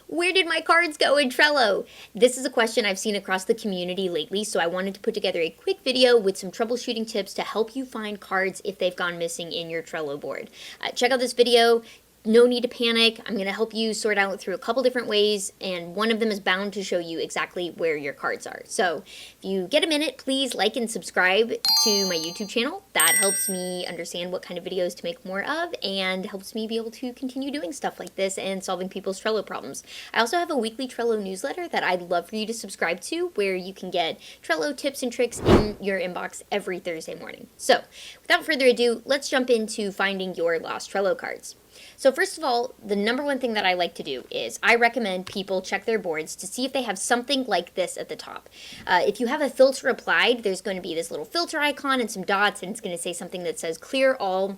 Where did my cards go in Trello? This is a question I've seen across the community lately, so I wanted to put together a quick video with some troubleshooting tips to help you find cards if they've gone missing in your Trello board. Check out this video. No need to panic. I'm going to help you sort out through a couple different ways, and one of them is bound to show you exactly where your cards are. So if you get a minute, please like and subscribe to my YouTube channel. That helps me understand what kind of videos to make more of and helps me be able to continue doing stuff like this and solving people's Trello problems. I also have a weekly Trello newsletter that I'd love for you to subscribe to, where you can get Trello tips and tricks in your inbox every Thursday morning. So without further ado, let's jump into finding your lost Trello cards. So first of all, the number one thing that I like to do is I recommend people check their boards to see if they have something like this at the top. If you have a filter applied, there's going to be this little filter icon and some dots, and it's going to say something that says clear all.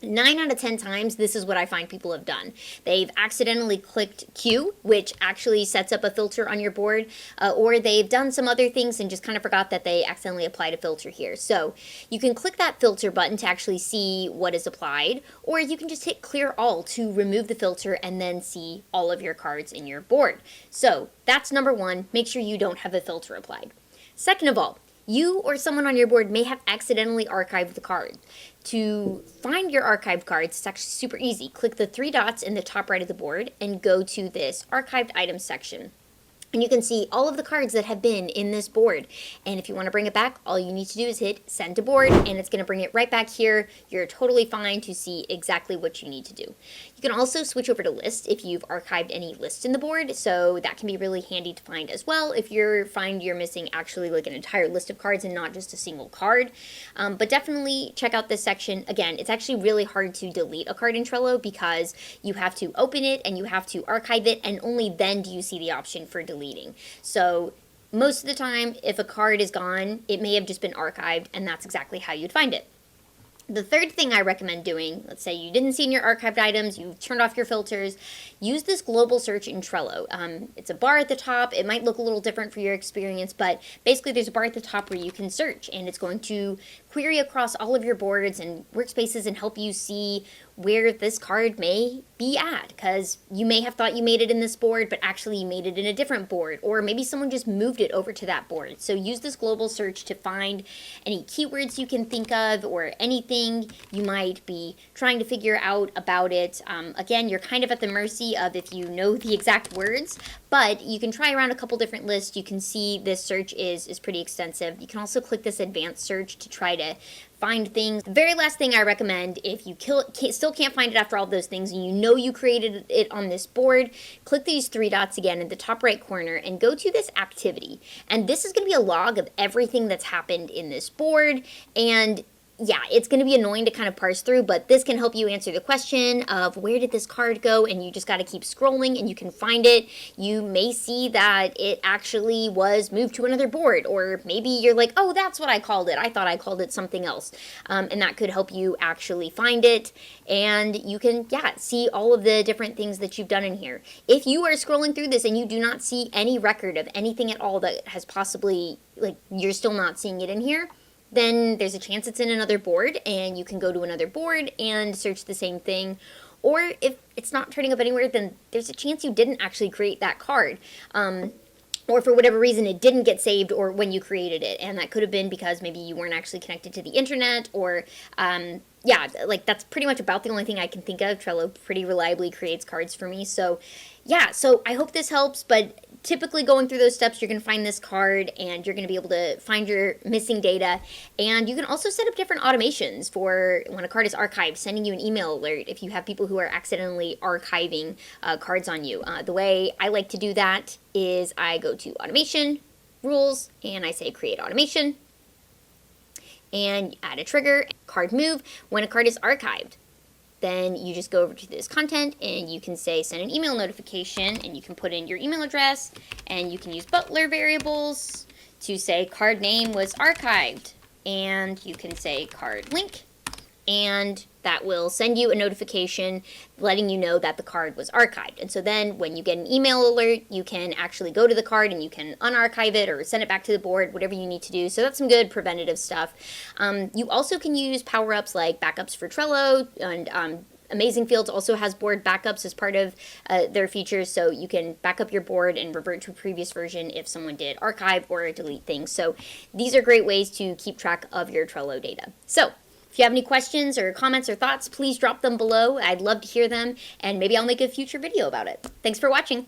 9 out of 10 times, this is what I find people have done. They've accidentally clicked Q, which actually sets up a filter on your board, or they've done some other things and just kind of forgot that they accidentally applied a filter here. So you can click that filter button to actually see what is applied, or you can just hit clear all to remove the filter and then see all of your cards in your board. So that's number one, make sure you don't have a filter applied. Second of all, you or someone on your board may have accidentally archived the card. To find your archived cards, it's actually super easy. Click the 3 dots in the top right of the board and go to this archived items section. And you can see all of the cards that have been in this board. And if you want to bring it back, all you need to do is hit send to board, and it's going to bring it right back here. You're totally fine to see exactly what you need to do. You can also switch over to list if you've archived any lists in the board, so that can be really handy to find as well if you're missing actually like an entire list of cards and not just a single card. But definitely check out this section. Again, it's actually really hard to delete a card in Trello because you have to open it and you have to archive it, and only then do you see the option for deleting. So most of the time, if a card is gone, it may have just been archived, and that's exactly how you'd find it. The third thing I recommend doing, let's say you didn't see in your archived items, you've turned off your filters, use this global search in Trello. It's a bar at the top. It might look a little different for your experience, but basically there's a bar at the top where you can search, and it's going to query across all of your boards and workspaces and help you see where this card may be at, because you may have thought you made it in this board, but actually you made it in a different board, or maybe someone just moved it over to that board. So use this global search to find any keywords you can think of or anything you might be trying to figure out about it. Again, you're kind of at the mercy of if you know the exact words, but you can try around a couple different lists. You can see this search is pretty extensive. You can also click this advanced search to try to find things. The very last thing I recommend, if you still can't find it after all those things and you know you created it on this board, click these 3 dots again in the top right corner and go to this activity. And this is going to be a log of everything that's happened in this board. And yeah, it's going to be annoying to kind of parse through, but this can help you answer the question of where did this card go, and you just got to keep scrolling and you can find it. You may see that it actually was moved to another board, or maybe you're like, oh, that's what I called it. I thought I called it something else. And that could help you actually find it, and you can, see all of the different things that you've done in here. If you are scrolling through this and you do not see any record of anything at all that has possibly, you're still not seeing it in here, then there's a chance it's in another board, and you can go to another board and search the same thing. Or if it's not turning up anywhere, then there's a chance you didn't actually create that card. Or for whatever reason, it didn't get saved or when you created it. And that could have been because maybe you weren't actually connected to the internet, or that's pretty much about the only thing I can think of. Trello pretty reliably creates cards for me. So I hope this helps, but typically going through those steps, you're going to find this card and you're going to be able to find your missing data. And you can also set up different automations for when a card is archived, sending you an email alert if you have people who are accidentally archiving cards on you. The way I like to do that is I go to automation, rules, and I say create automation, and add a trigger, card move, when a card is archived. Then you just go over to this content and you can say send an email notification, and you can put in your email address, and you can use butler variables to say card name was archived, and you can say card link, and that will send you a notification letting you know that the card was archived. And so then when you get an email alert, you can actually go to the card and you can unarchive it or send it back to the board, whatever you need to do. So that's some good preventative stuff. You also can use power-ups like backups for Trello and Amazing Fields also has board backups as part of their features, so you can back up your board and revert to a previous version if someone did archive or delete things. So these are great ways to keep track of your Trello data. So if you have any questions or comments or thoughts, please drop them below. I'd love to hear them, and maybe I'll make a future video about it. Thanks for watching.